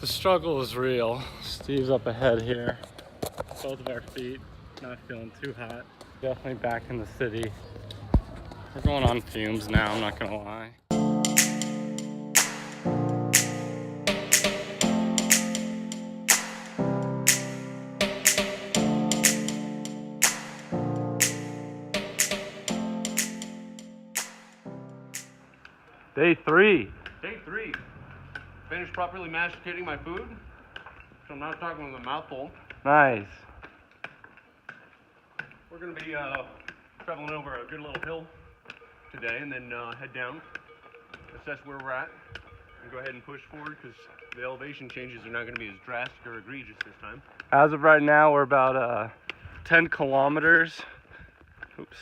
The struggle is real. Steve's up ahead here. Both of our feet not feeling too hot. Definitely back in the city. We're going on fumes now, I'm not gonna lie. Day three. Day three. Finished properly masticating my food, so I'm not talking with a mouthful. Nice. We're going to be traveling over a good little hill today and then head down, assess where we're at, and go ahead and push forward because the elevation changes are not going to be as drastic or egregious this time. As of right now, we're about 10 kilometers. Oops.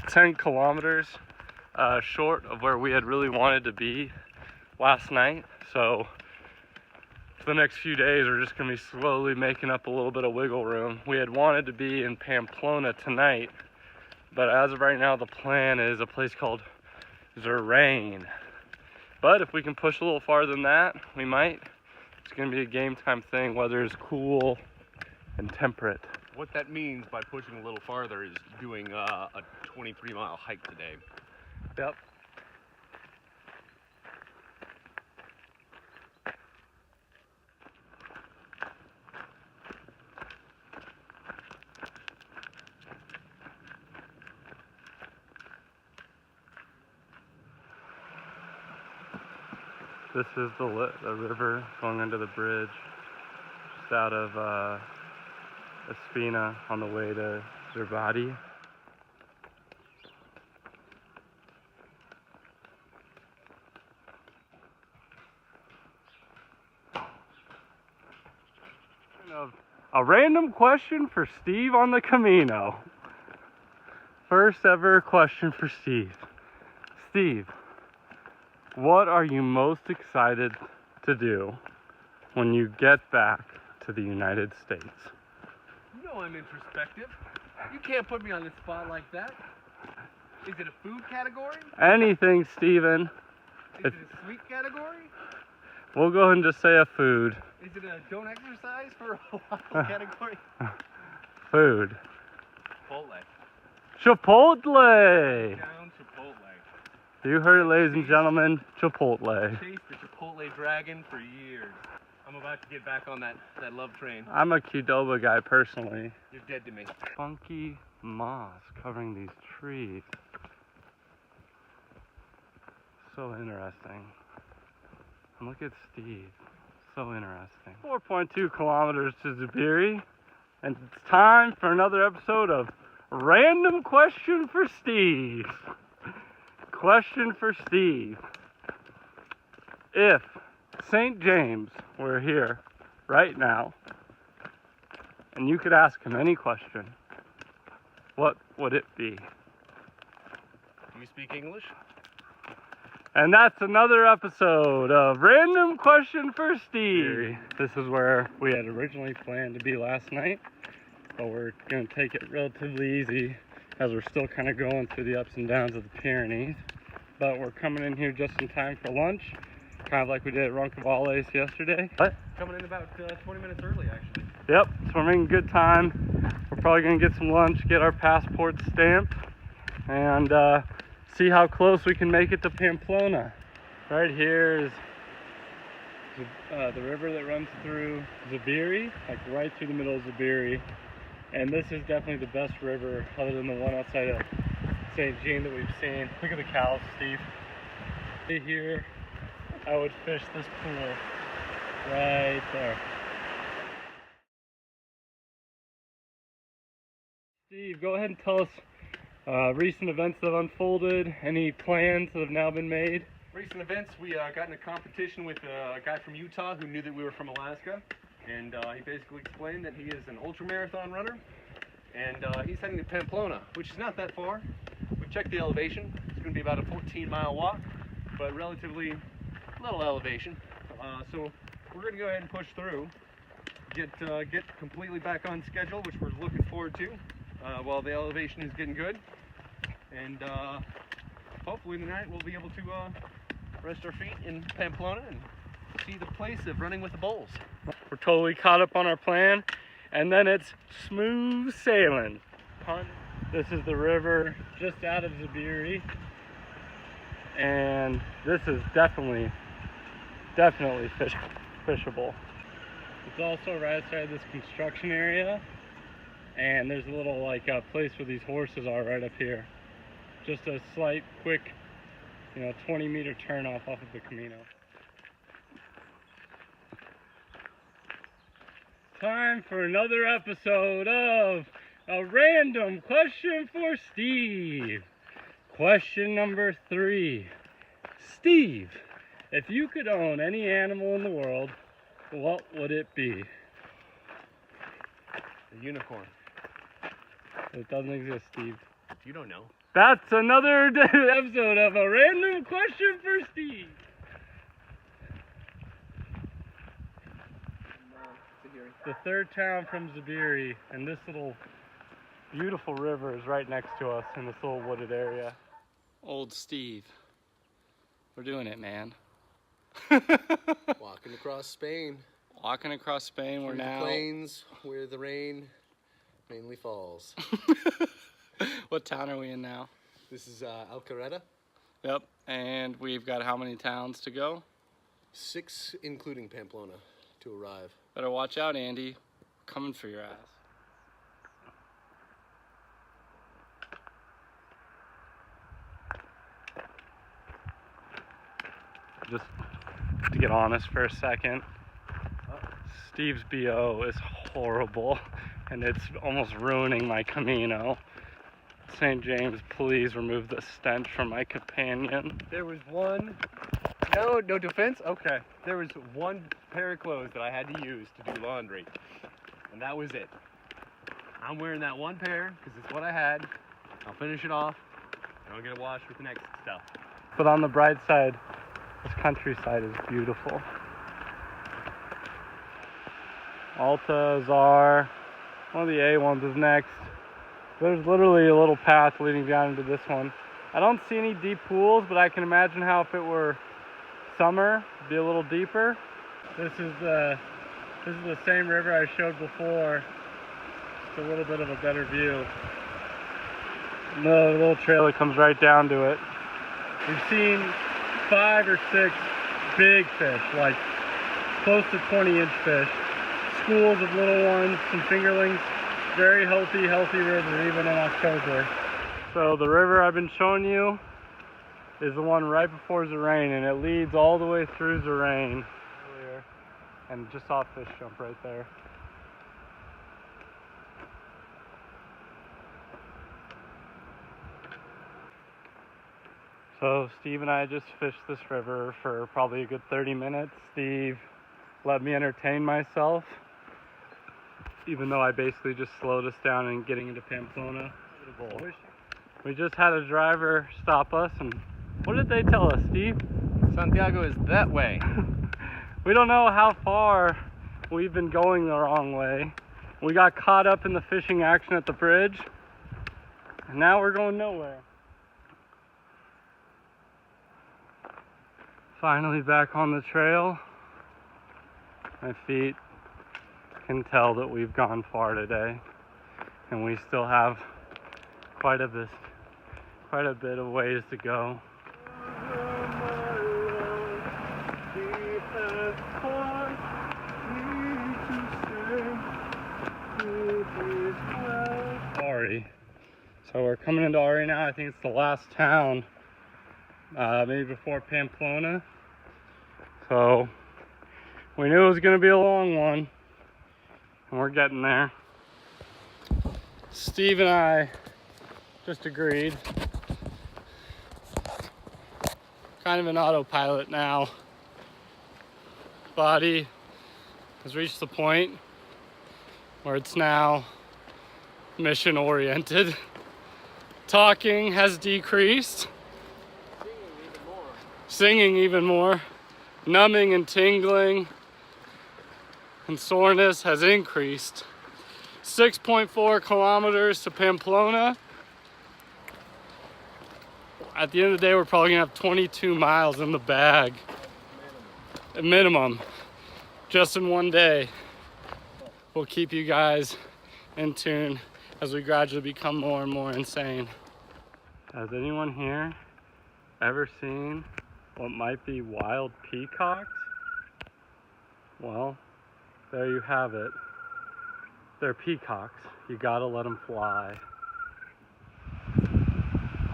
10 kilometers short of where we had really wanted to be last night. So for the next few days, we're just going to be slowly making up a little bit of wiggle room. We had wanted to be in Pamplona tonight, but as of right now, the plan is a place called Zerain. But if we can push a little farther than that, we might. It's going to be a game time thing. Weather is cool and temperate. What that means by pushing a little farther is doing a 23-mile hike today. Yep. This is the river going under the bridge just out of Espina on the way to Zerbati. A random question for Steve on the Camino. First ever question for Steve. Steve, what are you most excited to do when you get back to the United States? You know I'm introspective. You can't put me on the spot like that. Is it a food category? Anything, Steven. Is it a sweet category? We'll go ahead and just say a food. Is it a don't exercise for a while category? Food. Chipotle. Chipotle! Down Chipotle. You heard it, ladies and gentlemen, Chipotle. Chased the Chipotle dragon for years. I'm about to get back on that love train. I'm a Qdoba guy personally. You're dead to me. Funky moss covering these trees. So interesting. And look at Steve. So interesting. 4.2 kilometers to Zubiri. And it's time for another episode of Random Question for Steve. Question for Steve. If St. James were here right now, and you could ask him any question, what would it be? Do you speak English? And that's another episode of Random Question for Steve. This is where we had originally planned to be last night, but we're going to take it relatively easy as we're still kind of going through the ups and downs of the Pyrenees. But we're coming in here just in time for lunch, kind of like we did at Roncavales yesterday. What? Coming in about 20 minutes early, actually. Yep, so we're making good time. We're probably going to get some lunch, get our passports stamped, and see how close we can make it to Pamplona. Right here is the river that runs through Zubiri, like right through the middle of Zubiri. And this is definitely the best river other than the one outside of St. Jean that we've seen. Look at the cows, Steve. Here, I would fish this pool right there. Steve, go ahead and tell us recent events that have unfolded, any plans that have now been made. Recent events, we got in a competition with a guy from Utah who knew that we were from Alaska, and he basically explained that he is an ultramarathon runner, and he's heading to Pamplona, which is not that far. We checked the elevation. It's going to be about a 14-mile walk, but relatively little elevation. So we're going to go ahead and push through, get completely back on schedule, which we're looking forward to, while the elevation is getting good, and hopefully tonight we'll be able to rest our feet in Pamplona and see the place of running with the bulls. We're totally caught up on our plan, and then it's smooth sailing. This is the river just out of Zabiri, and this is definitely fishable. It's also right outside this construction area, and there's a little place where these horses are right up here. Just a slight, quick, 20-meter turn off of the Camino. Time for another episode of A Random Question for Steve. Question number 3. Steve, if you could own any animal in the world, what would it be? A unicorn. It doesn't exist, Steve. You don't know. That's another episode of A Random Question for Steve. The third town from Zabiri, and this little beautiful river is right next to us in this little wooded area. Old Steve. We're doing it, man. Walking across Spain. Walking across Spain, we're now... the plains where the rain mainly falls. What town are we in now? This is Alcareta. Yep, and we've got how many towns to go? 6, including Pamplona, to arrive. Better watch out, Andy. We're coming for your ass. Just to get honest for a second, Steve's BO is horrible, and it's almost ruining my Camino. St. James, please remove the stench from my companion. There was one... No defense? Okay. There was one pair of clothes that I had to use to do laundry, and that was it. I'm wearing that one pair because it's what I had. I'll finish it off, and I'll get it washed with the next stuff. But on the bright side, this countryside is beautiful. Alta, Azar, one of the A ones is next. There's literally a little path leading down into this one. I don't see any deep pools, but I can imagine how if it were summer, it'd be a little deeper. This is the same river I showed before. It's a little bit of a better view. The little trail that comes right down to it. We've seen 5 or 6 big fish, like close to 20-inch fish. Schools of little ones, some fingerlings. Very healthy river, even in October. So the river I've been showing you is the one right before Zerain, and it leads all the way through Zerain. And just off Fish Jump right there. So Steve and I just fished this river for probably a good 30 minutes. Steve let me entertain myself, even though I basically just slowed us down in getting into Pamplona. We just had a driver stop us, and what did they tell us, Steve? Santiago is that way. We don't know how far we've been going the wrong way. We got caught up in the fishing action at the bridge, and now we're going nowhere. Finally back on the trail. My feet can tell that we've gone far today, and we still have quite a bit of ways to go. Ari. So we're coming into Ari now. I think it's the last town, maybe before Pamplona. So we knew it was going to be a long one, and we're getting there. Steve and I just agreed. Kind of an autopilot now. Body has reached the point where it's now mission oriented. Talking has decreased. Singing even more. Numbing and tingling and soreness has increased. 6.4 kilometers to Pamplona. At the end of the day, we're probably gonna have 22 miles in the bag. at minimum, just in one day. We'll keep you guys in tune as we gradually become more and more insane. Has anyone here ever seen what might be wild peacocks? Well, there you have it. They're peacocks. You gotta let them fly.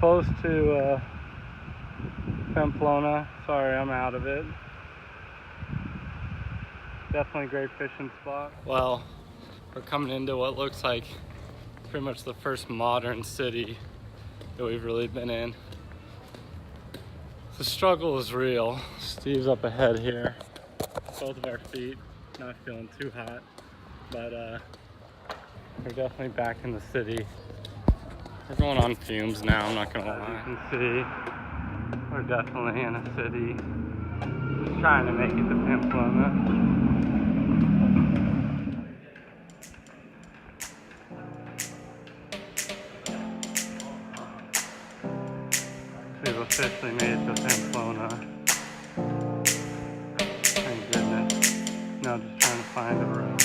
Close to Pamplona. Sorry, I'm out of it. Definitely a great fishing spot. Well, we're coming into what looks like pretty much the first modern city that we've really been in. The struggle is real. Steve's up ahead here. Both of our feet, not feeling too hot, but we're definitely back in the city. We're going on fumes now, I'm not gonna lie. As you can see, we're definitely in a city. Just trying to make it to Pamplona. We've officially made it to Pamplona. Thank goodness. Now just trying to find a room.